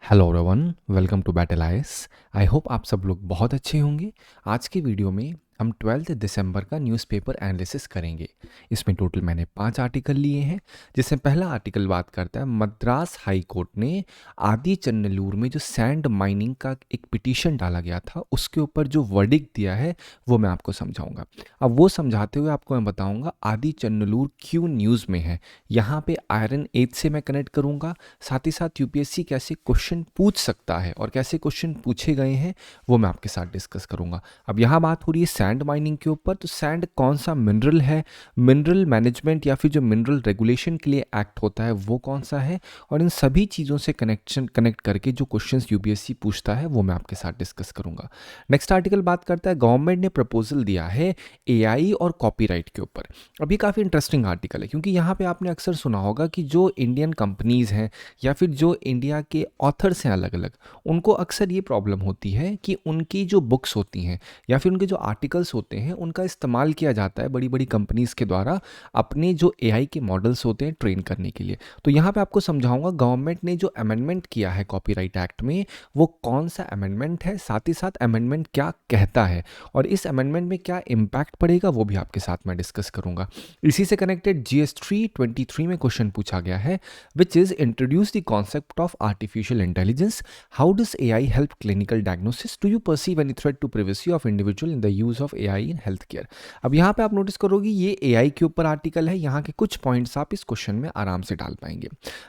Hello everyone, welcome to battle IAS. I hope आप सब लोग बहुत अच्छे होंगे। आज की वीडियो में हम 12 दिसंबर का न्यूज़पेपर एनालिसिस करेंगे। इसमें टोटल मैंने 5 आर्टिकल लिए हैं, जिसमें पहला आर्टिकल बात करता है मद्रास हाई कोर्ट ने आदि चन्नलूर में जो सैंड माइनिंग का एक पिटीशन डाला गया था उसके ऊपर जो वर्डिक्ट दिया है वो मैं आपको समझाऊंगा। अब वो समझाते हुए आपको मैं बताऊंगा आदि चन्नलूर क्यों न्यूज़ में है। यहाँ पे आयरन एज से मैं कनेक्ट करूंगा, साथ ही साथ यूपीएससी कैसे क्वेश्चन पूछ सकता है और कैसे क्वेश्चन पूछे गए हैं वो मैं आपके साथ डिस्कस करूंगा। अब यहाँ बात हो रही है सैंड माइनिंग के ऊपर, तो सैंड कौन सा मिनरल है, मिनरल मैनेजमेंट या फिर जो मिनरल रेगुलेशन के लिए एक्ट होता है वो कौन सा है, और इन सभी चीज़ों से कनेक्ट करके जो क्वेश्चंस यूपीएससी पूछता है वो मैं आपके साथ डिस्कस करूंगा। नेक्स्ट आर्टिकल बात करता है गवर्नमेंट ने प्रपोजल दिया है एआई और कॉपीराइट के ऊपर। अब ये काफ़ी इंटरेस्टिंग आर्टिकल है क्योंकि यहाँ पे आपने अक्सर सुना होगा कि जो इंडियन कंपनीज़ हैं या फिर जो इंडिया के ऑथर्स हैं अलग अलग, उनको अक्सर ये प्रॉब्लम होती है कि उनकी जो बुक्स होती हैं या फिर उनके जो आर्टिकल्स होते हैं उनका इस्तेमाल किया जाता है बड़ी बड़ी कंपनीज़ के द्वारा अपने जो एआई के मॉडल्स होते हैं ट्रेन करने के लिए। तो यहाँ पे आपको समझाऊंगा गवर्नमेंट ने जो अमेंडमेंट किया है कॉपीराइट एक्ट में वो कौन सा अमेंडमेंट है, साथ ही साथ अमेंडमेंट क्या कहता है और इस अमेंडमेंट में क्या इम्पैक्ट पड़ेगा वो भी आपके साथ मैं डिस्कस करूंगा। इसी से कनेक्टेड GS3 23 में क्वेश्चन पूछा गया है which is introduce the concept of artificial intelligence, how does AI help clinical diagnosis, do you perceive any threat to privacy of individual in the use of AI in health care. अब यहाँ पे आप notice करोगे ये AI के ऊपर article है, यहाँ के कुछ पॉइंट्स आप इस क्वेश्चन में आराम से डाल पाएंगे।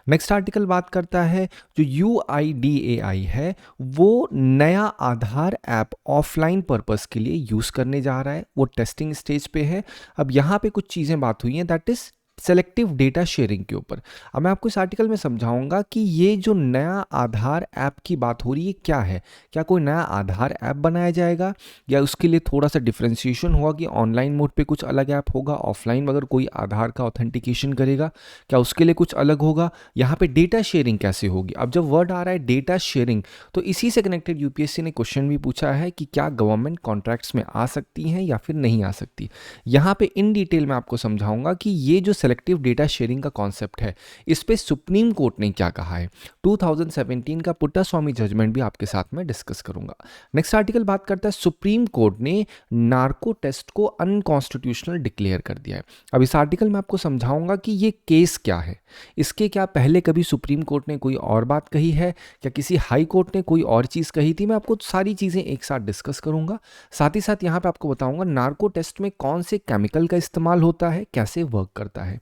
नेक्स्ट आर्टिकल बात करता है जो UIDAI है वो नया आधार ऐप ऑफलाइन पर्पस के लिए यूज करने जा रहा है, वो टेस्टिंग स्टेज पे है। अब यहाँ पे कुछ चीजें बात हुई हैं that is selective data sharing के ऊपर। अब मैं आपको इस आर्टिकल में समझाऊंगा कि ये जो नया आधार ऐप की बात हो रही है क्या है, क्या कोई नया आधार ऐप बनाया जाएगा या उसके लिए थोड़ा सा डिफरेंशिएशन होगा कि ऑनलाइन मोड पे कुछ अलग ऐप होगा, ऑफलाइन अगर कोई आधार का ऑथेंटिकेशन करेगा क्या उसके लिए कुछ अलग होगा, यहाँ पे डेटा शेयरिंग कैसे होगी। अब जब वर्ड आ रहा है डेटा शेयरिंग तो इसी से कनेक्टेड यूपीएससी ने क्वेश्चन भी पूछा है कि क्या गवर्नमेंट कॉन्ट्रैक्ट्स में आ सकती हैं या फिर नहीं आ सकती। यहाँ पे इन डिटेल में आपको समझाऊंगा कि ये जो सेलेक्टिव डेटा शेयरिंग का कॉन्सेप्ट है इस पे सुप्रीम कोर्ट ने क्या कहा है। 2017 का पुट्टास्वामी जजमेंट भी आपके साथ में डिस्कस करूंगा। नेक्स्ट आर्टिकल बात करता है सुप्रीम कोर्ट ने नार्को टेस्ट को अनकॉन्स्टिट्यूशनल डिक्लेयर कर दिया है। अब इस आर्टिकल में आपको समझाऊंगा कि ये केस क्या है, इसके क्या पहले कभी सुप्रीम कोर्ट ने कोई और बात कही है, क्या किसी हाई कोर्ट ने कोई और चीज़ कही थी। मैं आपको सारी चीज़ें एक साथ डिस्कस करूंगा। साथ ही साथ यहाँ पे आपको बताऊंगा नार्को टेस्ट में कौन से केमिकल का इस्तेमाल होता है, कैसे वर्क करता है।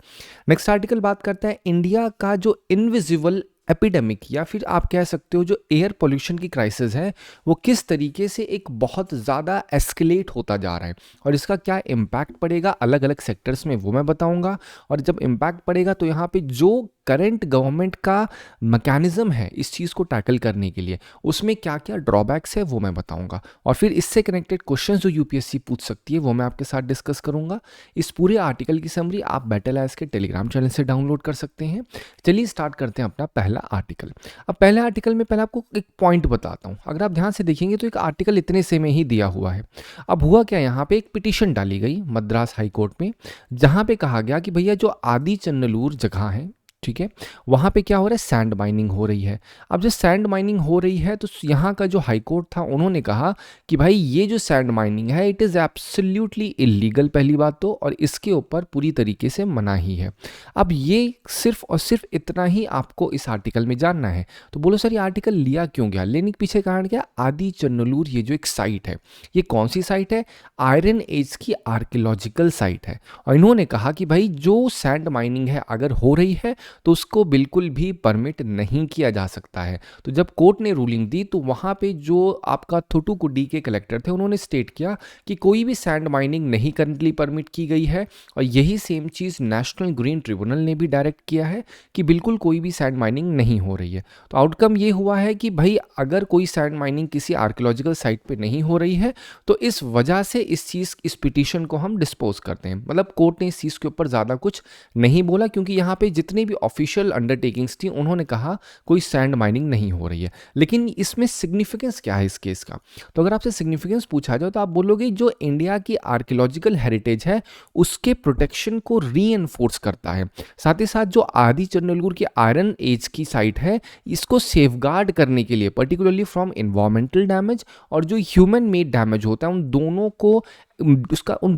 नेक्स्ट आर्टिकल बात करता है इंडिया का जो इनविजिबल एपिडेमिक या फिर आप कह सकते हो जो एयर पोल्यूशन की क्राइसिस है वो किस तरीके से एक बहुत ज़्यादा एस्केलेट होता जा रहा है और इसका क्या इम्पैक्ट पड़ेगा अलग अलग सेक्टर्स में वो मैं बताऊंगा। और जब इम्पैक्ट पड़ेगा तो यहाँ पे जो करंट गवर्नमेंट का मैकेनिज्म है इस चीज़ को टैकल करने के लिए उसमें क्या क्या ड्रॉबैक्स है वो मैं बताऊंगा। और फिर इससे कनेक्टेड क्वेश्चंस जो यूपीएससी पूछ सकती है वो मैं आपके साथ डिस्कस करूंगा। इस पूरे आर्टिकल की समरी आप बैटल आईएएस के टेलीग्राम चैनल से डाउनलोड कर सकते हैं। चलिए स्टार्ट करते हैं अपना पहला आर्टिकल। अब पहले आर्टिकल में पहले आपको एक पॉइंट बताता हूँ, अगर आप ध्यान से देखेंगे तो एक आर्टिकल इतने से में ही दिया हुआ है। अब हुआ क्या, यहाँ पे एक पिटीशन डाली गई मद्रास हाई कोर्ट में जहाँ पे कहा गया कि भैया जो आदि चन्नलूर जगह है, ठीक है, वहाँ पे क्या हो रहा है सैंड माइनिंग हो रही है। अब जब सैंड माइनिंग हो रही है तो यहाँ का जो हाई कोर्ट था उन्होंने कहा कि भाई ये जो सैंड माइनिंग है इट इज़ एब्सोल्युटली इलीगल, पहली बात तो, और इसके ऊपर पूरी तरीके से मना ही है। अब ये सिर्फ और सिर्फ इतना ही आपको इस आर्टिकल में जानना है। तो बोलो सर ये आर्टिकल लिया क्यों गया, लेने के पीछे कारण क्या, आदि चन्नलूर ये जो एक साइट है ये कौन सी साइट है, आयरन एज की आर्कियोलॉजिकल साइट है। और इन्होंने कहा कि भाई जो सैंड माइनिंग है अगर हो रही है तो उसको बिल्कुल भी परमिट नहीं किया जा सकता है। तो जब कोर्ट ने रूलिंग दी तो वहाँ पे जो आपका थोटुकुडी के कलेक्टर थे उन्होंने स्टेट किया कि कोई भी सैंड माइनिंग नहीं करंटली परमिट की गई है। और यही सेम चीज़ नेशनल ग्रीन ट्रिब्यूनल ने भी डायरेक्ट किया है कि बिल्कुल कोई भी सैंड माइनिंग नहीं हो रही है। तो आउटकम ये हुआ है कि भाई अगर कोई सैंड माइनिंग किसी आर्कियोलॉजिकल साइट पे नहीं हो रही है तो इस वजह से इस पिटीशन को हम डिस्पोज करते हैं। मतलब कोर्ट ने इस चीज़ के ऊपर ज़्यादा कुछ नहीं बोला क्योंकि यहाँ पे जितने भी ऑफिशियल अंडरटेकिंग्स थी, उन्होंने कहा कोई सैंड माइनिंग नहीं हो रही है। लेकिन इसमें सिग्निफिकेंस क्या है इस केस का? तो अगर आपसे सिग्निफिकेंस पूछा जाए तो आप बोलोगे जो इंडिया की आर्कियोलॉजिकल हेरिटेज है उसके प्रोटेक्शन को रीएनफोर्स करता है। साथ ही साथ जो आदि चंद्रलोर की आयरन एज की साइट है, इसको सेफगार्ड करने के लिए पर्टिकुलरली फ्रॉम इन्वायरमेंटल डैमेज और जो ह्यूमन मेड डैमेज होता है, उन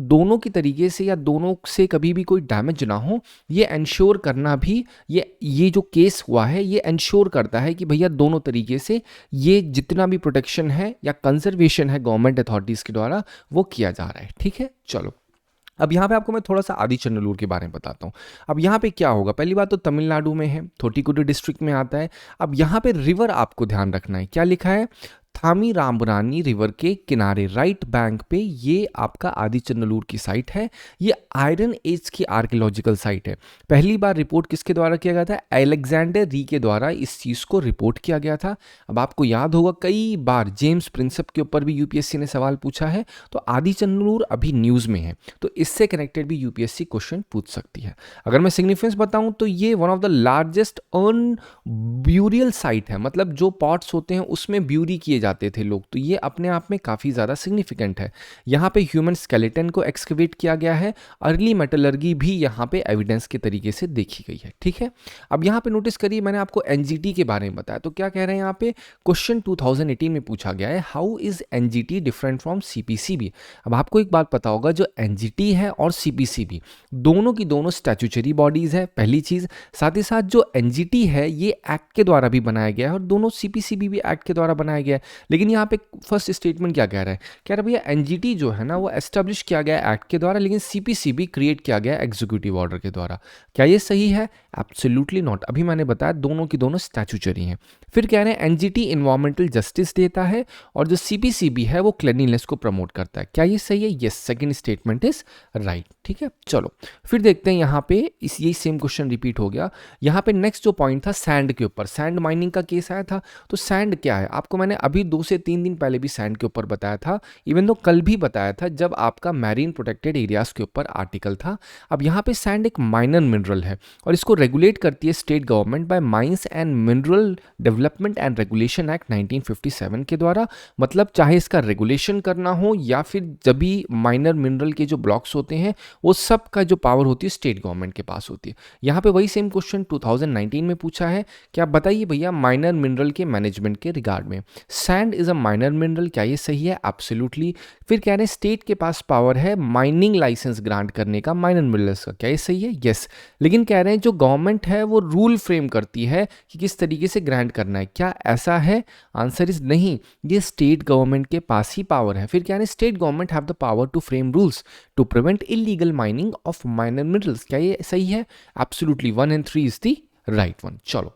दोनों की तरीके से या दोनों से कभी भी कोई डैमेज ना हो, ये इंश्योर करना भी ये जो केस हुआ है ये इंश्योर करता है कि भैया दोनों तरीके से ये जितना भी प्रोटेक्शन है या कंजर्वेशन है गवर्नमेंट अथॉरिटीज़ के द्वारा वो किया जा रहा है। ठीक है, चलो अब यहाँ पे आपको मैं थोड़ा सा आदि चंद्रलोर के बारे में बताता हूँ। अब यहाँ पे क्या होगा, पहली बात तो तमिलनाडु में है, थोटिकुडी डिस्ट्रिक्ट में आता है। अब यहाँ पे रिवर आपको ध्यान रखना है, क्या लिखा है, थामी रामबरानी रिवर के किनारे राइट बैंक पे ये आपका आदि चंद्रलोर की साइट है। ये आयरन एज की आर्कियोलॉजिकल साइट है। पहली बार रिपोर्ट किसके द्वारा किया गया था, अलेक्जेंडर री के द्वारा इस चीज़ को रिपोर्ट किया गया था। अब आपको याद होगा कई बार जेम्स प्रिंसेप के ऊपर भी यूपीएससी ने सवाल पूछा है, तो आदि चंद्रलोर अभी न्यूज़ में है, तो इससे कनेक्टेड भी यूपीएससी क्वेश्चन पूछ सकती है। अगर मैं सिग्निफिकेंस बताऊं तो ये one of the largest earn burial site है, मतलब जो पॉट्स होते हैं उसमें ब्यूरी किए जाते थे लोग, तो ये अपने आप में काफ़ी ज़्यादा सिग्निफिकेंट है। यहाँ पे ह्यूमन स्केलेटन को एक्सकवेट किया गया है, अर्ली मेटलर्जी भी यहाँ पे एविडेंस के तरीके से देखी गई है। ठीक है, अब यहाँ पे नोटिस करिए मैंने आपको एनजीटी के बारे में बताया, तो क्या कह रहे हैं यहाँ पे, क्वेश्चन 2018 में पूछा गया है, how is NGT different from CPCB. अब आपको एक बात पता होगा, जो एनजीटी है और सीपीसीबी दोनों की दोनों स्टैट्यूटरी बॉडीज है, पहली चीज़। साथ ही साथ जो एनजीटी है ये एक्ट के द्वारा भी बनाया गया है और दोनों सीपीसीबी भी एक्ट के द्वारा बनाया गया है। लेकिन यहाँ पे फर्स्ट स्टेटमेंट क्या कह रहा है, कह रहा है भैया एनजीटी जो है ना वो एस्टेब्लिश किया गया एक्ट के द्वारा, लेकिन सीपीसीबी क्रिएट किया गया एग्जीक्यूटिव ऑर्डर के द्वारा। क्या ये सही है? Absolutely not. अभी मैंने बताया दोनों की दोनों स्टैट्यूटरी हैं। फिर कह रहे हैं एनजीटी इन्वायरमेंटल जस्टिस देता है और जो सीपीसीबी है वो क्लीनलीनेस को प्रमोट करता है। क्या ये सही है? Yes, second statement is right. ठीक है, चलो फिर देखते हैं यहाँ पे यही सेम क्वेश्चन रिपीट हो गया। यहाँ पे नेक्स्ट जो पॉइंट था सैंड के ऊपर, सैंड माइनिंग का केस आया था। तो सैंड क्या है, आपको मैंने अभी 2 से 3 दिन पहले भी सैंड के ऊपर बताया था, इवन दो कल भी बताया था जब आपका मैरीन प्रोटेक्टेड एरियाज के ऊपर आर्टिकल था। अब यहाँ पे सैंड एक माइनर मिनरल है और इसको रेगुलेट करती है state government by mines and mineral development and regulation act 1957 के द्वारा। मतलब चाहे इसका रेगुलेशन करना हो या फिर जब भी माइनर मिनरल के जो ब्लॉक्स होते हैं वो सब का जो पावर होती है स्टेट गवर्नमेंट के पास होती है। यहाँ पे वही सेम क्वेश्चन 2019 में पूछा है कि आप बताइए भैया माइनर मिनरल के मैनेजमेंट के रिगार्ड में, sand is a minor mineral, क्या ये सही है? एब्सोल्युटली। फिर कह रहे हैं स्टेट के पास पावर है माइनिंग लाइसेंस ग्रांट करने का माइनर मिनरल्स का, क्या ये सही है? यस। लेकिन कह रहे हैं जो गवर्नमेंट है वो रूल फ्रेम करती है कि किस तरीके से ग्रांट करना है, क्या ऐसा है? आंसर इज नहीं, ये स्टेट गवर्नमेंट के पास ही पावर है। फिर कह रहे हैं state government have the power to frame rules to prevent illegal mining of minor minerals, क्या ये सही है? Absolutely 1 and 3 is the right one. चलो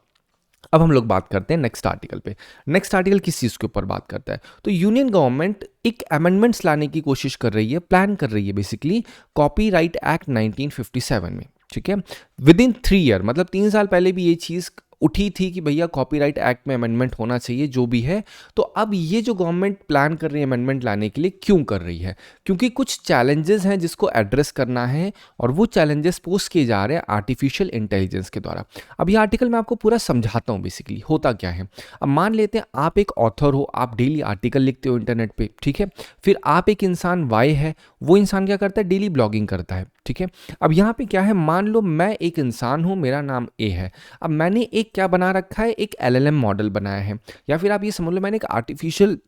अब हम लोग बात करते हैं नेक्स्ट आर्टिकल पे। नेक्स्ट आर्टिकल किस चीज़ के ऊपर बात करता है, तो यूनियन गवर्नमेंट एक अमेंडमेंट्स लाने की कोशिश कर रही है, प्लान कर रही है बेसिकली कॉपीराइट एक्ट 1957 में। ठीक है, विद इन 3 ईयर, मतलब 3 साल पहले भी ये चीज़ उठी थी कि भैया कॉपीराइट एक्ट में अमेंडमेंट होना चाहिए जो भी है। तो अब ये जो गवर्नमेंट प्लान कर रही है अमेंडमेंट लाने के लिए, क्यों कर रही है? क्योंकि कुछ चैलेंजेस हैं जिसको एड्रेस करना है और वो चैलेंजेस पोस्ट किए जा रहे हैं आर्टिफिशियल इंटेलिजेंस के द्वारा। अब ये आर्टिकल मैं आपको पूरा समझाता हूँ बेसिकली होता क्या है। अब मान लेते हैं आप एक ऑथर हो, आप डेली आर्टिकल लिखते हो इंटरनेट पे, ठीक है। फिर आप एक इंसान वाई है, वो इंसान क्या करता है, डेली ब्लॉगिंग करता है, ठीक है। अब यहाँ पे क्या है, मान लो मैं एक इंसान हूँ, मेरा नाम ए है। अब मैंने एक क्या बना रखा है, एक LLM मॉडल बनाया है, या फिर आप ये समझ लो मैंने एक आर्टिफिशियल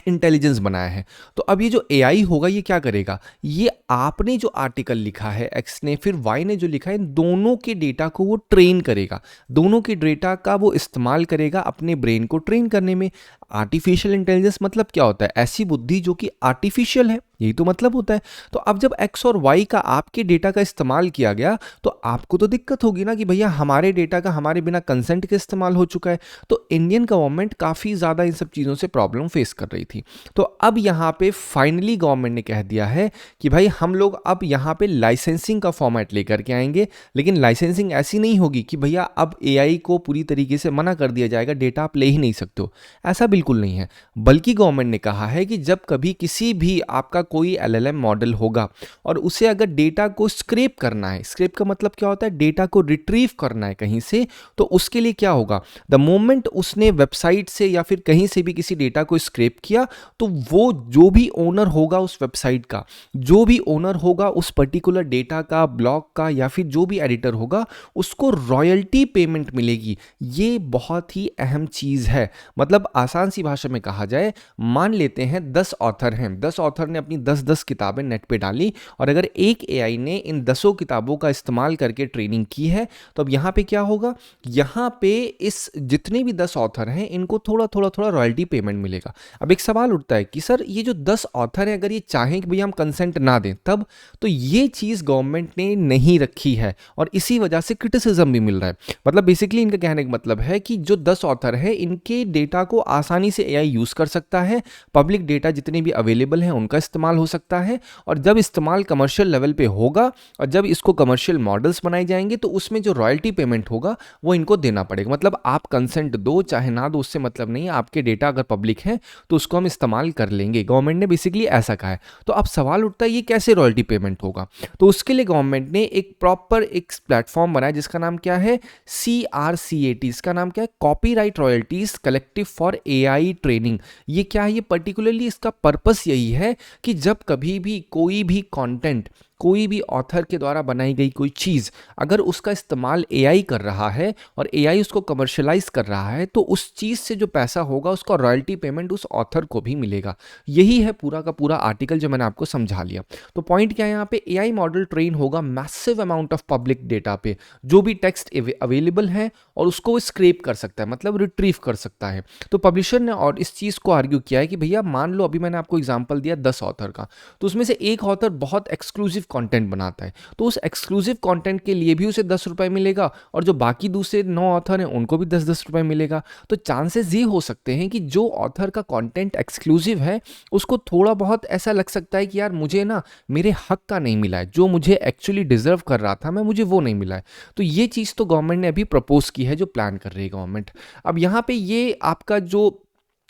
इंटेलिजेंस बनाया है। तो अब ये जो AI होगा ये क्या करेगा, ये आपने जो आर्टिकल लिखा है एक्स ने, फिर वाई ने जो लिखा है, दोनों के डेटा को वो ट्रेन करेगा, दोनों के डेटा का वो इस्तेमाल करेगा अपने ब्रेन को ट्रेन करने में। आर्टिफिशियल इंटेलिजेंस मतलब क्या होता है, ऐसी बुद्धि जो कि आर्टिफिशियल है, यही तो मतलब होता है। तो अब जब एक्स और वाई का आपके डेटा का इस्तेमाल किया गया तो आपको तो दिक्कत होगी ना कि भैया हमारे डेटा का हमारे बिना कंसेंट के इस्तेमाल हो चुका है। तो इंडियन गवर्नमेंट काफ़ी ज़्यादा इन सब चीज़ों से प्रॉब्लम फेस कर रही थी। तो अब यहाँ पे फाइनली गवर्नमेंट ने कह दिया है कि भाई हम लोग अब यहाँ पे लाइसेंसिंग का फॉर्मेट लेकर के आएंगे, लेकिन लाइसेंसिंग ऐसी नहीं होगी कि भैया अब AI को पूरी तरीके से मना कर दिया जाएगा, डेटा आप ले ही नहीं सकते हो, ऐसा बिल्कुल नहीं है। बल्कि गवर्नमेंट ने कहा है कि जब कभी किसी भी आपका कोई LLM मॉडल होगा और उसे अगर डेटा को स्क्रैप करना है, स्क्रैप का मतलब क्या होता है, डेटा को रिट्रीव करना है कहीं से, तो उसके लिए क्या होगा, द मोमेंट उसने वेबसाइट से या फिर कहीं से भी किसी डेटा को स्क्रैप किया, तो वो जो भी ओनर होगा उस वेबसाइट का, जो भी ओनर होगा उस पर्टिकुलर डेटा का, ब्लॉग का, या फिर जो भी एडिटर होगा, उसको रॉयल्टी पेमेंट मिलेगी। ये बहुत ही अहम चीज़ है। मतलब आसान सी भाषा में कहा जाए, मान लेते हैं 10 ऑथर हैं, 10 ऑथर ने अपनी 10-10 किताबें नेट पे डाली और अगर एक AI ने इन 10 किताबों का इस्तेमाल करके ट्रेनिंग की है, तो अब यहाँ पे क्या होगा, यहाँ पे इस जितने भी 10 ऑथर हैं इनको थोड़ा थोड़ा थोड़ा रॉयल्टी पेमेंट मिलेगा। अब एक सवाल उठता है कि सर ये जो 10 ऑथर हैं अगर ये चाहें कि भैया हम कंसेंट ना दें तब, तो ये चीज़ गवर्नमेंट ने नहीं रखी है और इसी वजह से क्रिटिसिज्म भी मिल रहा है। मतलब बेसिकली इनका कहने का मतलब है कि जो 10 ऑथर है इनके डेटा को आसानी से AI यूज़ कर सकता है, पब्लिक डेटा जितने भी अवेलेबल हैं उनका इस्तेमाल हो सकता है, और जब इस्तेमाल कमर्शियल लेवल पे होगा और जब इसको कमर्शियल मॉडल्स बनाए जाएंगे तो उसमें जो रॉयल्टी पेमेंट होगा वो इनको देना पड़ेगा। मतलब आप कंसेंट दो चाहे ना दो उससे मतलब नहीं है, आपके डेटा अगर पब्लिक है तो उसको हम इस्तेमाल कर लेंगे। गवर्नमेंट ने बेसिकली ऐसा कहा है। तो अब सवाल उठता है ये कैसे रॉयल्टी पेमेंट होगा, तो उसके लिए गवर्नमेंट ने एक प्रॉपर एक प्लेटफॉर्म बनाया जिसका नाम क्या है, CRCAT। इसका नाम क्या है, copyright royalties collective for AI training. ये क्या है, ये पर्टिकुलरली इसका पर्पस यही है कि जब कभी भी कोई भी कंटेंट, कोई भी ऑथर के द्वारा बनाई गई कोई चीज़ अगर उसका इस्तेमाल AI कर रहा है और AI उसको कमर्शलाइज कर रहा है, तो उस चीज़ से जो पैसा होगा उसका रॉयल्टी पेमेंट उस ऑथर को भी मिलेगा। यही है पूरा का पूरा आर्टिकल जो मैंने आपको समझा लिया। तो पॉइंट क्या है यहाँ पे, AI मॉडल ट्रेन होगा massive amount of public data पे, जो भी टेक्स्ट अवेलेबल है और उसको वो स्क्रैप कर सकता है, मतलब रिट्रीव कर सकता है। तो पब्लिशर ने और इस चीज़ को आर्ग्यू किया है कि भैया मान लो अभी मैंने आपको एग्जांपल दिया 10 ऑथर का, तो उसमें से एक ऑथर बहुत एक्सक्लूसिव कंटेंट बनाता है, तो उस एक्सक्लूसिव कंटेंट के लिए भी उसे 10 रुपए मिलेगा और जो बाकी दूसरे 9 ऑथर हैं उनको भी 10-10 रुपए मिलेगा। तो चांसेस ये हो सकते हैं कि जो ऑथर का कंटेंट एक्सक्लूसिव है उसको थोड़ा बहुत ऐसा लग सकता है कि यार मुझे ना मेरे हक का नहीं मिला है, जो मुझे एक्चुअली डिजर्व कर रहा था मैं, मुझे वो नहीं मिला है। तो ये चीज़ तो गवर्नमेंट ने अभी प्रपोज की है, जो प्लान कर रही है गवर्नमेंट। अब यहाँ पे ये आपका जो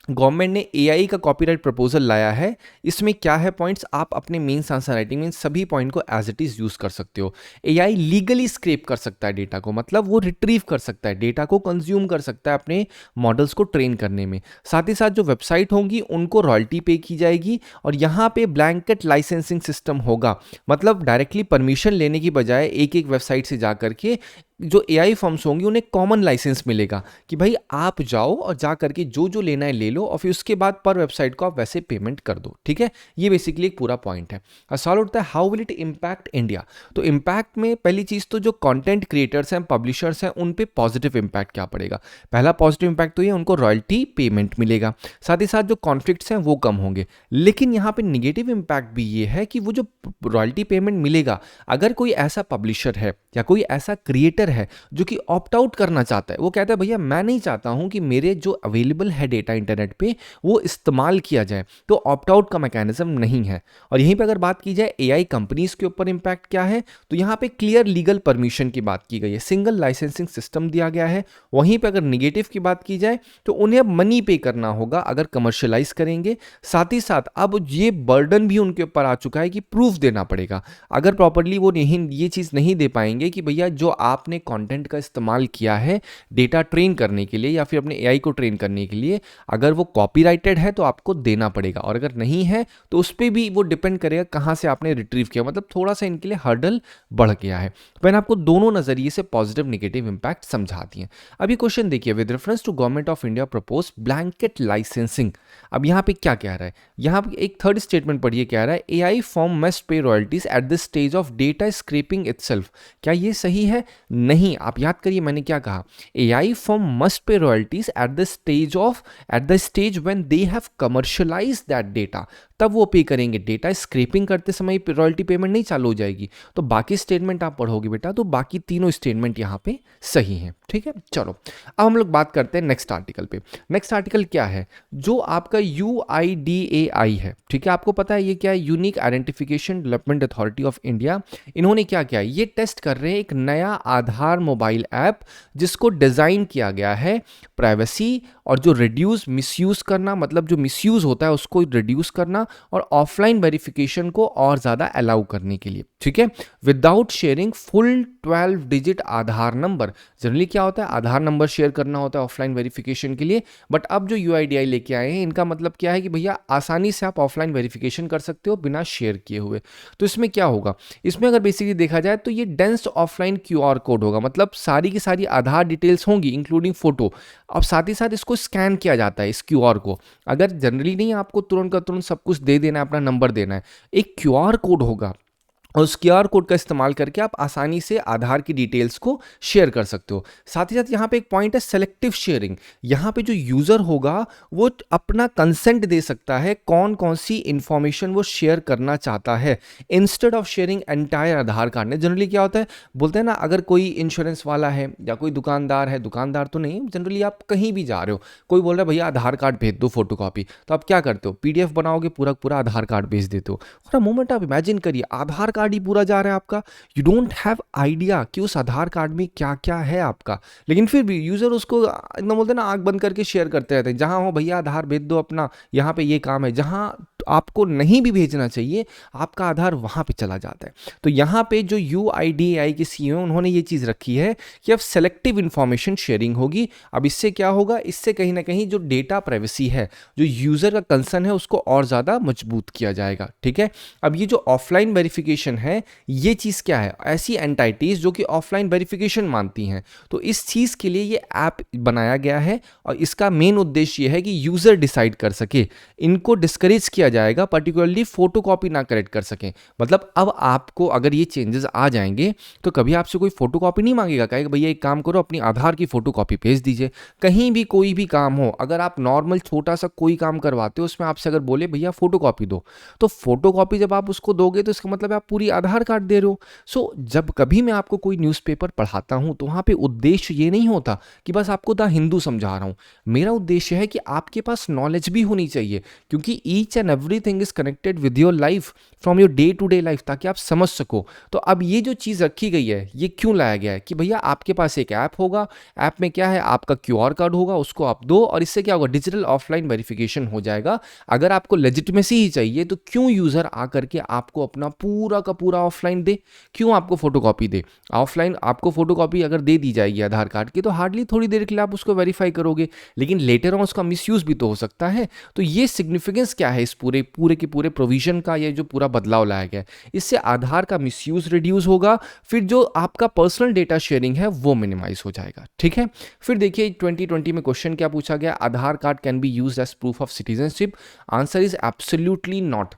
गवर्नमेंट ने AI का कॉपीराइट प्रपोजल लाया है, इसमें क्या है पॉइंट्स, आप अपने मेंस आंसर राइटिंग में सभी पॉइंट को एज इट इज यूज कर सकते हो। AI लीगली स्क्रैप कर सकता है डेटा को, मतलब वो रिट्रीव कर सकता है डेटा को, कंज्यूम कर सकता है अपने मॉडल्स को ट्रेन करने में। साथ ही साथ जो वेबसाइट होंगी उनको रॉयल्टी पे की जाएगी और यहाँ पे ब्लैंकेट लाइसेंसिंग सिस्टम होगा, मतलब डायरेक्टली परमिशन लेने की बजाय एक एक वेबसाइट से जा करके जो AI फर्म्स होंगी उन्हें कॉमन लाइसेंस मिलेगा कि भाई आप जाओ और जा करके जो जो लेना है ले लो और फिर उसके बाद पर वेबसाइट को आप वैसे पेमेंट कर दो। ठीक है, ये बेसिकली एक पूरा पॉइंट है। अब सवाल उठता है how will it impact India. तो इम्पैक्ट में पहली चीज़ तो जो कंटेंट क्रिएटर्स हैं, पब्लिशर्स हैं, उन पे पॉजिटिव इम्पैक्ट क्या पड़ेगा। पहला पॉजिटिव इम्पैक्ट तो ये उनको रॉयल्टी पेमेंट मिलेगा, साथ ही साथ जो कॉन्फ्लिक्ट्स हैं वो कम होंगे। लेकिन यहाँ पे निगेटिव इम्पैक्ट भी ये है कि वो जो रॉयल्टी पेमेंट मिलेगा, अगर कोई ऐसा पब्लिशर है या कोई ऐसा क्रिएटर है जो कि ऑप्ट आउट करना चाहता है, वो कहता है भैया मैं नहीं चाहता हूं कि मेरे जो अवेलेबल है डेटा इंटरनेट पे वो इस्तेमाल किया जाए, तो ऑप्ट आउट का मैकेनिज्म नहीं है। और यहीं पे अगर बात की जाए AI कंपनीज के ऊपर इंपैक्ट क्या है, तो यहाँ पे क्लियर लीगल परमिशन की बात की गई है, सिंगल लाइसेंसिंग सिस्टम दिया गया है। वहीं पे अगर निगेटिव की बात की जाए तो उन्हें अब मनी पे करना होगा अगर कमर्शियलाइज करेंगे। साथ ही साथ अब ये बर्डन भी उनके ऊपर आ चुका है कि प्रूफ देना पड़ेगा। अगर प्रॉपर्ली वो नहीं ये चीज़ नहीं दे पाएंगे कि भैया जो आपने कंटेंट का इस्तेमाल किया है डेटा ट्रेन करने के लिए या फिर अपने AI को ट्रेन करने के लिए, अगर वो कॉपीराइटेड है तो आपको देना पड़ेगा, और अगर नहीं है तो उस पर भी वो डिपेंड करेगा कहाँ से आपने रिट्रीव किया। मतलब थोड़ा सा इनके लिए हर्डल बढ़ गया है। तो मैंने आपको दोनों नजरिए से पॉजिटिव नेगेटिव इंपैक्ट समझा दिए। अभी क्वेश्चन देखिए, with reference to government of India propose blanket licensing. अब यहाँ पे क्या कह रहा है, यहाँ पे एक थर्ड स्टेटमेंट पढ़िए, कह रहा है AI firm must pay royalties at the stage of data scraping itself. क्या ये सही है? नहीं। आप याद करिए मैंने क्या कहा, AI firm must pay royalties at the stage when they have commercialised that data, तब वो पे करेंगे। डेटा स्क्रैपिंग करते समय रॉयल्टी पेमेंट नहीं चालू हो जाएगी। तो बाकी स्टेटमेंट आप पढ़ोगे बेटा तो बाकी तीनों स्टेटमेंट यहाँ पे सही हैं। ठीक है, चलो अब हम लोग बात करते हैं नेक्स्ट आर्टिकल पे। नेक्स्ट आर्टिकल क्या है, जो आपका UIDAI है। ठीक है, आपको पता है ये क्या है, unique identification development authority of India. इन्होंने क्या किया, ये टेस्ट कर रहे हैं एक नया आधार मोबाइल ऐप जिसको डिज़ाइन किया गया है प्राइवेसी और जो रिड्यूस मिसयूज़ करना, मतलब जो मिसयूज़ होता है उसको रिड्यूस करना, और ऑफलाइन वेरिफिकेशन को और ज़्यादा अलाउ करने के लिए, ठीक है। विदाउट शेयरिंग फुल 12 डिजिट आधार नंबर। जनरली क्या होता है, आधार नंबर शेयर करना होता है ऑफलाइन वेरिफिकेशन के लिए, बट अब जो यूआईडीआई लेके आए हैं इनका मतलब क्या है कि भैया आसानी से आप ऑफलाइन वेरिफिकेशन कर सकते हो बिना शेयर किए हुए। तो इसमें क्या होगा, इसमें अगर बेसिकली देखा जाए तो ये डेंस ऑफलाइन क्यूआर कोड होगा, मतलब सारी की सारी आधार डिटेल्स होंगी इंक्लूडिंग फोटो। अब साथ ही साथ इसको स्कैन किया जाता है इस क्यूआर को। अगर जनरली नहीं आपको तुरंत का तुरंत सब कुछ दे देना है, अपना नंबर देना है, एक क्यूआर कोड होगा और उस क्यूआर कोड का इस्तेमाल करके आप आसानी से आधार की डिटेल्स को शेयर कर सकते हो। साथ ही साथ यहाँ पे एक पॉइंट है सेलेक्टिव शेयरिंग। यहाँ पे जो यूज़र होगा वो अपना कंसेंट दे सकता है कौन कौन सी इंफॉर्मेशन वो शेयर करना चाहता है, instead of sharing entire Aadhaar card. ने जनरली क्या होता है, बोलते हैं ना, अगर कोई इंश्योरेंस वाला है या कोई दुकानदार है, दुकानदार तो नहीं, जनरली आप कहीं भी जा रहे हो, कोई बोल रहा है भैया आधार कार्ड भेज दो फोटोकॉपी, तो आप क्या करते हो, पीडीएफ बनाओगे, पूरा पूरा आधार कार्ड भेज देते हो। और मोमेंट आप इमेजिन करिए आधार कार्ड ही पूरा जा रहा है आपका, यू डोंट हैव आइडिया कि उस आधार कार्ड में क्या क्या है आपका, लेकिन फिर भी यूजर उसको एकदम बोलते हैं ना आंख बंद करके शेयर करते रहते हैं, जहां हो भैया आधार भेज दो अपना, यहाँ पे ये काम है, जहां आपको नहीं भी भेजना चाहिए आपका आधार वहां पे चला जाता है। तो यहाँ पे जो यूआईडीएआई के सीईओ उन्होंने ये चीज़ रखी है कि अब सेलेक्टिव इंफॉर्मेशन शेयरिंग होगी। अब इससे क्या होगा, इससे कहीं ना कहीं जो डेटा प्राइवेसी है, जो यूज़र का कंसर्न है, उसको और ज़्यादा मजबूत किया जाएगा, ठीक है। अब ये जो ऑफलाइन वेरिफिकेशन है, ये चीज़ क्या है, ऐसी एंटाइटीज जो कि ऑफलाइन वेरिफिकेशन मानती हैं, तो इस चीज़ के लिए ये ऐप बनाया गया है और इसका मेन उद्देश्य ये है कि यूज़र डिसाइड कर सके, इनको डिस्करेज किया जाएगा, पर्टिकुलरली फोटोकॉपी ना कलेक्ट कर सकें। मतलब अब आपको अगर ये चेंजेस आ जाएंगे तो कभी आपसे कोई फोटोकॉपी नहीं मांगेगा, कहेगा भैया एक काम करो अपनी आधार की फोटोकॉपी भेज दीजिए। कहीं भी कोई भी काम हो, अगर आप नॉर्मल छोटा सा कोई काम करवाते हो, उसमें आपसे अगर बोले भैया फोटोकॉपी दो, तो फोटोकॉपी जब आप उसको दोगे तो इसका मतलब आप पूरी आधार कार्ड दे रहे हो। सो जब कभी मैं आपको कोई न्यूज़पेपर पढ़ाता हूं तो वहां पे उद्देश्य ये नहीं होता कि बस आपको द हिंदू समझा रहा हूं, मेरा उद्देश्य है कि आपके पास नॉलेज भी होनी चाहिए, क्योंकि each and everything is connected with your life from your day to day life, ताकि आप समझ सको। तो अब ये जो चीज़ रखी गई है, ये क्यों लाया गया है कि भैया आपके पास एक ऐप होगा, ऐप में क्या है, आपका क्यूआर कोड होगा, उसको आप दो और इससे क्या होगा, डिजिटल ऑफलाइन वेरिफिकेशन हो जाएगा। अगर आपको लेजिटिमेसी ही चाहिए तो क्यों यूज़र आकर के आपको अपना पूरा का पूरा ऑफलाइन दे, क्यों आपको फोटोकॉपी दे। ऑफलाइन आपको फोटोकॉपी अगर दे दी जाएगी आधार कार्ड की तो हार्डली थोड़ी देर के लिए आप उसको वेरीफाई करोगे, लेकिन लेटर ऑन उसका मिसयूज भी तो हो सकता है। तो ये सिग्निफिकेंस क्या है इस पूरे पूरे के पूरे प्रोविजन का, ये जो पूरा बदलाव लाया गया है, इससे आधार का मिसयूज रिड्यूस होगा, फिर जो आपका पर्सनल डेटा शेयरिंग है वो मिनिमाइज हो जाएगा, ठीक है। फिर देखिए 2020 में क्वेश्चन क्या पूछा गया, Aadhaar card can be used as proof of citizenship. Answer is absolutely not.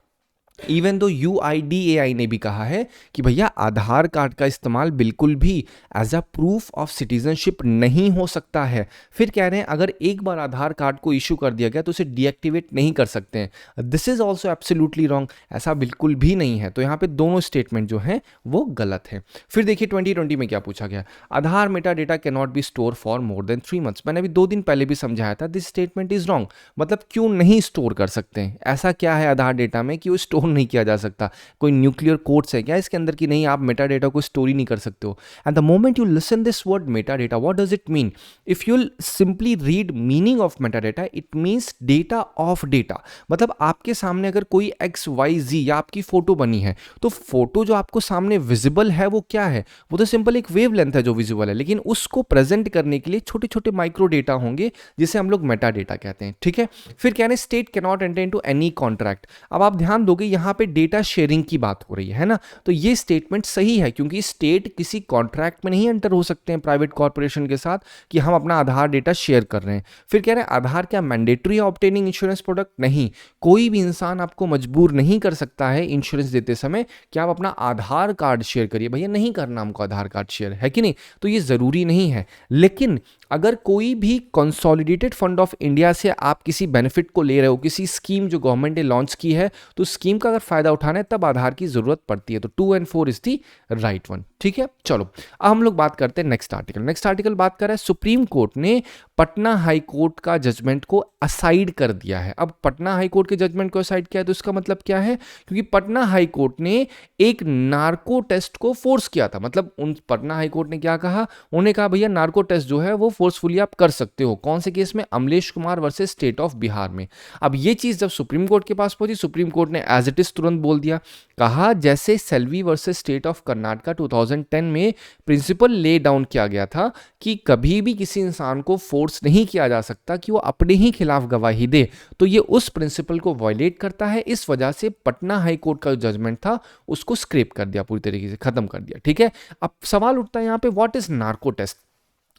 Even though UIDAI ने भी कहा है कि भैया आधार कार्ड का इस्तेमाल बिल्कुल भी as a proof of citizenship नहीं हो सकता है। फिर कह रहे हैं अगर एक बार आधार कार्ड को इशू कर दिया गया तो उसे डीएक्टिवेट नहीं कर सकते हैं। This is also absolutely wrong, ऐसा बिल्कुल भी नहीं है। तो यहाँ पे दोनों स्टेटमेंट जो हैं वो गलत है। फिर देखिए 2020 में क्या पूछा गया, Aadhaar meta data can not be store for more than 3 months. मैंने अभी 2 दिन पहले भी समझाया था, दिस स्टेटमेंट इज रॉन्ग। मतलब क्यों नहीं स्टोर कर सकते हैं, ऐसा क्या है आधार डेटा में कि वो स्टोर नहीं किया जा सकता, कोई न्यूक्लियर कोड्स है क्या इसके अंदर की नहीं आप मेटा डेटा को स्टोर ही नहीं कर सकते हो। And the moment you listen this word Meta data, what does it mean, if you simply read meaning of Meta data, it means data of data. मतलब आपके सामने अगर कोई XYZ या आपकी फोटो बनी है तो फोटो जो आपको सामने विजिबल है वो क्या है, वो तो सिंपल एक वेव लेंथ है जो विजिबल है, लेकिन उसको प्रेजेंट करने के लिए छोटे छोटे माइक्रो डेटा होंगे जिसे हम लोग मेटा डेटा कहते हैं, ठीक है। फिर क्या है, state can not enter into any contract. अब आप ध्यान दोगे यहाँ पे डेटा शेयरिंग की बात हो रही है ना, तो ये स्टेटमेंट सही है क्योंकि स्टेट किसी कॉन्ट्रैक्ट में नहीं एंटर हो सकते हैं प्राइवेट कॉर्पोरेशन के साथ कि हम अपना आधार डेटा शेयर कर रहे हैं। फिर कह रहे हैं आधार क्या मैंडेटरी है ऑब्टेनिंग इंश्योरेंस प्रोडक्ट, नहीं, कोई भी इंसान आपको मजबूर नहीं कर सकता है इंश्योरेंस देते समय कि आप अपना आधार कार्ड शेयर करिए। भैया नहीं करना हमको आधार कार्ड शेयर, है कि नहीं, तो ये जरूरी नहीं है। लेकिन अगर कोई भी कंसोलिडेटेड फंड ऑफ इंडिया से आप किसी बेनिफिट को ले रहे हो, किसी स्कीम जो गवर्नमेंट ने लॉन्च की है, तो स्कीम का अगर फायदा उठाना है तब आधार की जरूरत पड़ती है। तो 2 and 4 is the right one. ठीक है, चलो अब हम लोग बात करते हैं नेक्स्ट आर्टिकल। नेक्स्ट आर्टिकल बात कर रहा है सुप्रीम कोर्ट ने पटना हाई कोर्ट का जजमेंट को असाइड कर दिया है। अब पटना हाई कोर्ट के जजमेंट को असाइड किया है तो इसका मतलब क्या है, क्योंकि पटना हाई कोर्ट ने एक नार्को टेस्ट को फोर्स किया था। मतलब उन पटना हाई कोर्ट ने क्या कहा, उन्होंने कहा भैया नार्को टेस्ट जो है वो फोर्सफुली आप कर सकते हो। कौन से केस में, Amlesh Kumar versus state of Bihar में। अब ये चीज जब सुप्रीम कोर्ट के पास पहुंची, सुप्रीम कोर्ट ने एज इट इज तुरंत बोल दिया, कहा जैसे Selvi versus state of Karnataka 2010 में प्रिंसिपल ले डाउन किया गया था कि कभी भी किसी इंसान को फोर्स नहीं किया जा सकता कि वो अपने ही खिलाफ गवाही दे, तो ये उस प्रिंसिपल को वायलेट करता है। इस वजह से पटना हाई कोर्ट का जो जजमेंट था उसको स्क्रैप कर दिया, पूरी तरीके से खत्म कर दिया। ठीक है, अब सवाल उठता है यहां पे, what is narco test.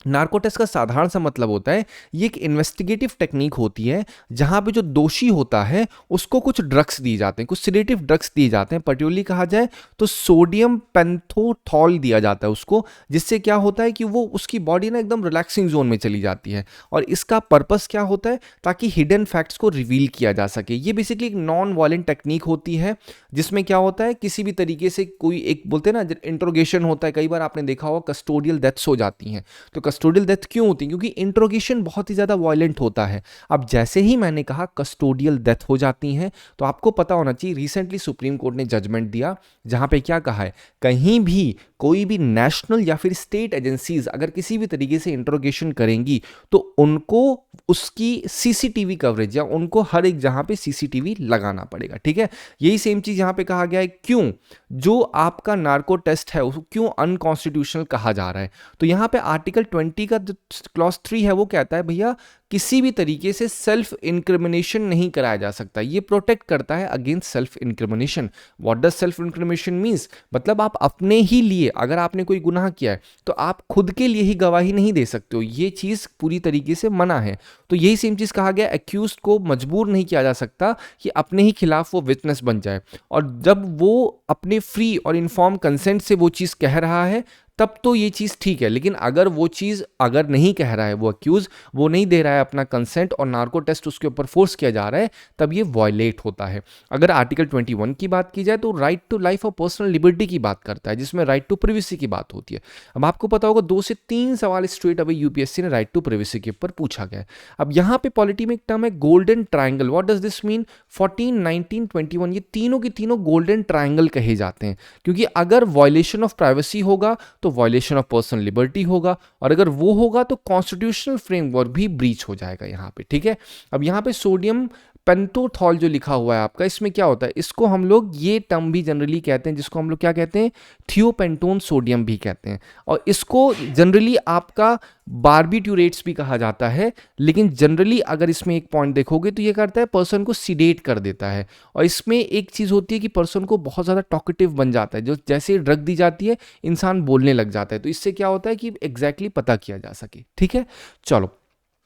Narco test का साधारण सा मतलब होता है, ये एक इन्वेस्टिगेटिव टेक्निक होती है जहां पे जो दोषी होता है उसको कुछ ड्रग्स दिए जाते हैं, कुछ सिडेटिव ड्रग्स दिए जाते हैं। पर्टिकुलरली कहा जाए तो सोडियम पेंथोथॉल दिया जाता है उसको, जिससे क्या होता है कि वो उसकी बॉडी ना एकदम रिलैक्सिंग जोन में चली जाती है। और इसका पर्पस क्या होता है, ताकि हिडन फैक्ट्स को रिवील किया जा सके। ये बेसिकली एक नॉन वायलेंट टेक्निक होती है जिसमें क्या होता है, किसी भी तरीके से कोई एक बोलते हैं ना इंट्रोगेशन होता है, कई बार आपने देखा होगा कस्टोडियल डेथ्स हो जाती हैं। तो कस्टोडियल डेथ क्यों होती है, क्योंकि इंट्रोगेशन बहुत ही ज्यादा वायलेंट होता है। अब जैसे ही मैंने कहा कस्टोडियल डेथ हो जाती है तो आपको पता होना चाहिए, रिसेंटली सुप्रीम कोर्ट ने जजमेंट दिया जहां पे क्या कहा है, कहीं भी कोई भी नेशनल या फिर स्टेट एजेंसीज अगर किसी भी तरीके से इंट्रोगेशन करेंगी तो उनको उसकी सीसीटीवी कवरेज या उनको हर एक जहां पे सीसीटीवी लगाना पड़ेगा। ठीक है, यही सेम चीज यहां पे कहा गया है। क्यों, जो आपका नार्को टेस्ट है उसको क्यों अनकॉन्स्टिट्यूशनल कहा जा रहा है, तो यहां पे आर्टिकल 20 का क्लॉज 3 है वो कहता है भैया किसी भी तरीके से सेल्फ इंक्रिमिनेशन नहीं कराया जा सकता। ये प्रोटेक्ट करता है against self incrimination. What does self incrimination means, मतलब आप अपने ही लिए अगर आपने कोई गुनाह किया है तो आप खुद के लिए ही गवाही नहीं दे सकते हो, ये चीज पूरी तरीके से मना है। तो यही सेम चीज कहा गया, एक्यूज्ड को मजबूर नहीं किया जा सकता कि अपने ही खिलाफ वो विटनेस बन जाए। और जब वो अपने फ्री और इन्फॉर्म कंसेंट से वो चीज कह रहा है तब तो ये चीज़ ठीक है, लेकिन अगर वो चीज़ अगर नहीं कह रहा है, वो अक्यूज वो नहीं दे रहा है अपना कंसेंट और नार्को टेस्ट उसके ऊपर फोर्स किया जा रहा है, तब ये वायलेट होता है। अगर आर्टिकल 21 की बात की जाए तो राइट टू लाइफ और पर्सनल लिबर्टी की बात करता है, जिसमें राइट टू प्रिवेसी की बात होती है। अब आपको पता होगा 2 से 3 सवाल स्ट्रेट अवे यूपीएससी ने राइट टू प्रिवेसी के ऊपर पूछा गया है। अब यहाँ पे पॉलिटी में एक टर्म है golden triangle. What does this mean, 14, 19, 21 ये तीनों की तीनों गोल्डन ट्राइंगल कहे जाते हैं, क्योंकि अगर वायलेशन ऑफ प्राइवेसी होगा तो वायलेशन ऑफ पर्सनल लिबर्टी होगा, और अगर वो होगा तो कॉन्स्टिट्यूशनल फ्रेमवर्क भी ब्रीच हो जाएगा यहाँ पे। ठीक है, अब यहाँ पे सोडियम पेंटोथॉल जो लिखा हुआ है आपका, इसमें क्या होता है, इसको हम लोग ये टर्म भी जनरली कहते हैं, जिसको हम लोग क्या कहते हैं, थियोपेंटोन सोडियम भी कहते हैं, और इसको जनरली आपका बार्बिट्यूरेट्स भी कहा जाता है। लेकिन जनरली अगर इसमें एक पॉइंट देखोगे तो ये करता है पर्सन को सीडेट कर देता है, और इसमें एक चीज़ होती है कि पर्सन को बहुत ज़्यादा टॉकेटिव बन जाता है, जो जैसे ड्रग दी जाती है इंसान बोलने लग जाता है। तो इससे क्या होता है कि एग्जैक्टली पता किया जा सके। ठीक है, चलो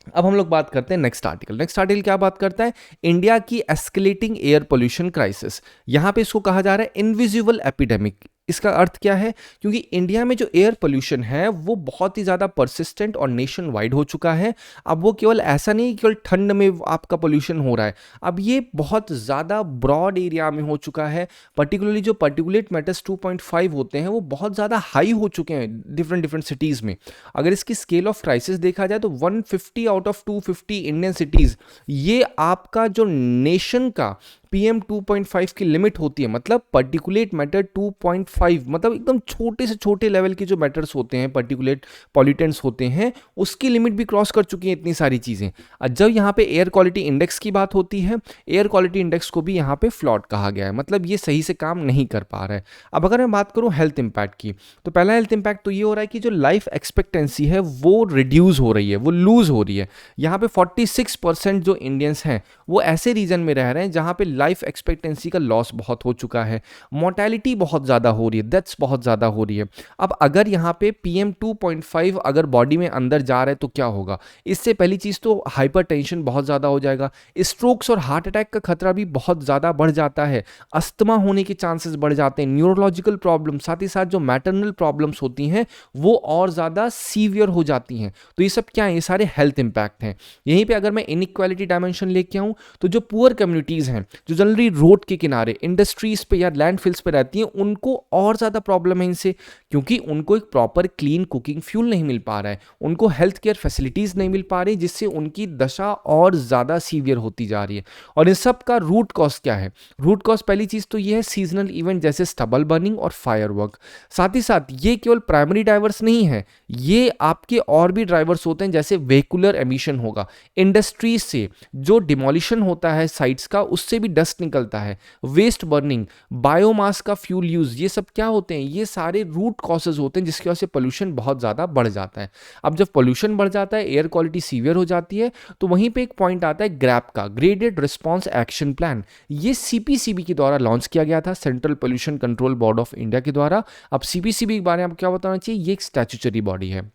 अब हम लोग बात करते हैं नेक्स्ट आर्टिकल। नेक्स्ट आर्टिकल क्या बात करता है, इंडिया की एस्केलेटिंग एयर पोल्यूशन क्राइसिस। यहां पे इसको कहा जा रहा है इनविजिबल एपिडेमिक। इसका अर्थ क्या है, क्योंकि इंडिया में जो एयर पोल्यूशन है वो बहुत ही ज़्यादा परसिस्टेंट और नेशन वाइड हो चुका है। अब वो केवल ऐसा नहीं केवल ठंड में आपका पोल्यूशन हो रहा है, अब ये बहुत ज़्यादा ब्रॉड एरिया में हो चुका है। पर्टिकुलरली जो पार्टिकुलेट मैटर्स 2.5 होते हैं वो बहुत ज़्यादा हाई हो चुके हैं डिफरेंट सिटीज़ में। अगर इसकी स्केल ऑफ क्राइसिस देखा जाए तो 150 आउट ऑफ 250 इंडियन सिटीज़, ये आपका जो नेशन का PM 2.5 की लिमिट होती है, मतलब पर्टिकुलेट मैटर 2.5, मतलब एकदम छोटे से छोटे लेवल के जो मैटर्स होते हैं, पर्टिकुलेट पॉल्यूटेंट्स होते हैं, उसकी लिमिट भी क्रॉस कर चुकी है इतनी सारी चीज़ें। जब यहाँ पे एयर क्वालिटी इंडेक्स की बात होती है, एयर क्वालिटी इंडेक्स को भी यहाँ पे फ्लॉड कहा गया है, मतलब ये सही से काम नहीं कर पा रहा है। अब अगर मैं बात करूँ हेल्थ इंपैक्ट की, तो पहला हेल्थ इंपैक्ट तो ये हो रहा है कि जो लाइफ एक्सपेक्टेंसी है वो रिड्यूस हो रही है, वो लूज हो रही है। यहाँ पे 46% जो इंडियंस हैं वो ऐसे रीजन में रह रहे हैं जहाँ पे लाइफ एक्सपेक्टेंसी का लॉस बहुत हो चुका है, मोर्टेलिटी बहुत ज़्यादा हो रही है, डेथ्स बहुत ज़्यादा हो रही है। अब अगर यहाँ पे PM 2.5 अगर बॉडी में अंदर जा रहा है तो क्या होगा, इससे पहली चीज़ तो हाइपरटेंशन बहुत ज़्यादा हो जाएगा, स्ट्रोक्स और हार्ट अटैक का खतरा भी बहुत ज़्यादा बढ़ जाता है, अस्थमा होने के चांसेस बढ़ जाते हैं, न्यूरोलॉजिकल प्रॉब्लम, साथ ही साथ जो मैटरनल प्रॉब्लम्स होती हैं वो और ज़्यादा सीवियर हो जाती हैं। तो ये सब क्या है, ये सारे हेल्थ इंपैक्ट हैं। यहीं पर अगर मैं इनइक्वालिटी डायमेंशन लेके आऊँ तो जो पुअर कम्युनिटीज़ हैं, जो जनरली रोड के किनारे इंडस्ट्रीज पे या लैंडफिल्स पे रहती हैं उनको और ज़्यादा प्रॉब्लम है इनसे, क्योंकि उनको एक प्रॉपर क्लीन कुकिंग फ्यूल नहीं मिल पा रहा है, उनको हेल्थ केयर फैसिलिटीज़ नहीं मिल पा रही, जिससे उनकी दशा और ज़्यादा सीवियर होती जा रही है। और इन सब का रूट कॉज क्या है? रूट कॉज पहली चीज़ तो ये है सीजनल इवेंट जैसे स्टबल बर्निंग और फायरवर्क। साथ ही साथ ये केवल प्राइमरी ड्राइवर्स नहीं है, ये आपके और भी ड्राइवर्स होते हैं, जैसे वेहिकुलर एमिशन होगा, इंडस्ट्रीज से जो डिमोलिशन होता है साइट्स का उससे भी डस्ट निकलता है, वेस्ट बर्निंग, बायोमास का फ्यूल यूज, ये सब क्या होते हैं? ये सारे रूट कॉजेज होते हैं जिसकी वजह से पोल्यूशन बहुत ज़्यादा बढ़ जाता है। अब जब पोल्यूशन बढ़ जाता है, एयर क्वालिटी सीवियर हो जाती है, तो वहीं पे एक पॉइंट आता है ग्रैप का, ग्रेडेड रिस्पॉन्स एक्शन प्लान। ये सीपीसीबी के द्वारा लॉन्च किया गया था, central pollution control board of India के द्वारा। अब सीपीसीबी के बारे में आपको क्या बताना चाहिए? ये एक स्टैट्यूटरी बॉडी है।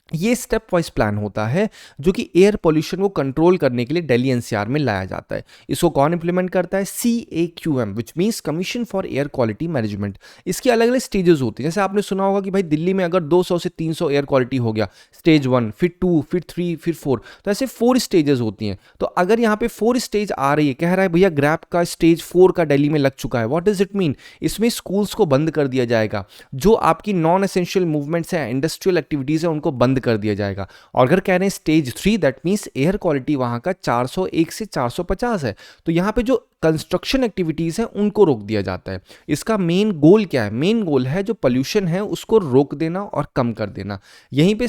ये स्टेप वाइज प्लान होता है जो कि एयर पोल्यूशन को कंट्रोल करने के लिए दिल्ली एनसीआर में लाया जाता है। इसको कौन इंप्लीमेंट करता है? CAQM, which means commission for air quality management. इसकी अलग अलग स्टेजेस होती हैं, जैसे आपने सुना होगा कि भाई दिल्ली में अगर 200 से 300 एयर क्वालिटी हो गया, स्टेज 1, फिर 2, फिर 3, फिर 4, तो ऐसे 4 स्टेजेस होती हैं। तो अगर यहाँ पे 4 स्टेज आ रही है, कह रहा है भैया ग्रैप का स्टेज 4 का दिल्ली में लग चुका है, व्हाट डज इट मीन? इसमें स्कूल्स को बंद कर दिया जाएगा, जो आपकी नॉन एसेंशियल मूवमेंट्स हैं, इंडस्ट्रियल एक्टिविटीज़ हैं, उनको बंद कर दिया जाएगा। और अगर कह रहे हैं stage 3, that means air quality वहां का 401 से 450 है, तो यहां पे जो कंस्ट्रक्शन एक्टिविटीज़ हैं उनको रोक दिया जाता है। इसका मेन गोल क्या है? मेन गोल है जो पोल्यूशन है उसको रोक देना और कम कर देना। यहीं पे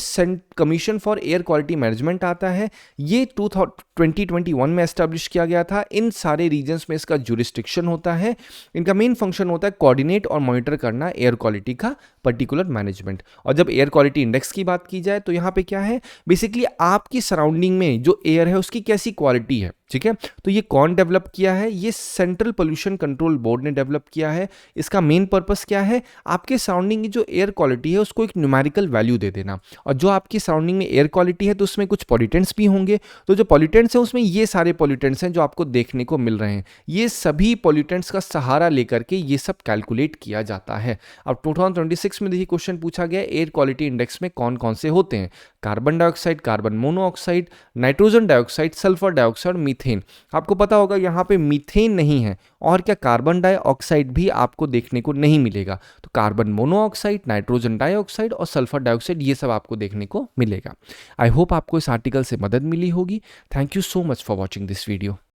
commission for air quality management आता है। ये 2021 में एस्टेब्लिश किया गया था। इन सारे रीजन्स में इसका जुरिस्डिक्शन होता है। इनका मेन फंक्शन होता है कोऑर्डिनेट और मॉनिटर करना एयर क्वालिटी का पर्टिकुलर मैनेजमेंट। और जब एयर क्वालिटी इंडेक्स की बात की जाए तो यहाँ पे क्या है? बेसिकली आपकी सराउंडिंग में जो एयर है उसकी कैसी क्वालिटी है, ठीक है? तो ये कौन डेवलप किया है? ये सेंट्रल पोल्यूशन कंट्रोल बोर्ड ने डेवलप किया है। इसका मेन पर्पस क्या है? आपके सराउंडिंग की जो एयर क्वालिटी है उसको एक न्यूमेरिकल वैल्यू दे देना। और जो आपकी सराउंडिंग में एयर क्वालिटी है तो उसमें कुछ पॉल्यूटेंट्स भी होंगे, तो जो पॉल्यूटेंट्स हैं उसमें ये सारे पॉल्यूटेंट्स हैं जो आपको देखने को मिल रहे हैं। ये सभी पॉल्यूटेंट्स का सहारा लेकर के ये सब कैलकुलेट किया जाता है। अब 2026 में देखिए क्वेश्चन पूछा गया एयर क्वालिटी इंडेक्स में कौन कौन से होते हैं? Carbon dioxide, carbon monoxide, nitrogen dioxide, sulphur dioxide, methane. आपको पता होगा यहाँ पे मीथेन नहीं है, और क्या कार्बन डाइऑक्साइड भी आपको देखने को नहीं मिलेगा। तो कार्बन मोनोऑक्साइड, नाइट्रोजन डाइऑक्साइड और सल्फर डाइऑक्साइड ये सब आपको देखने को मिलेगा। आई होप आपको इस आर्टिकल से मदद मिली होगी। Thank you so much for watching this video.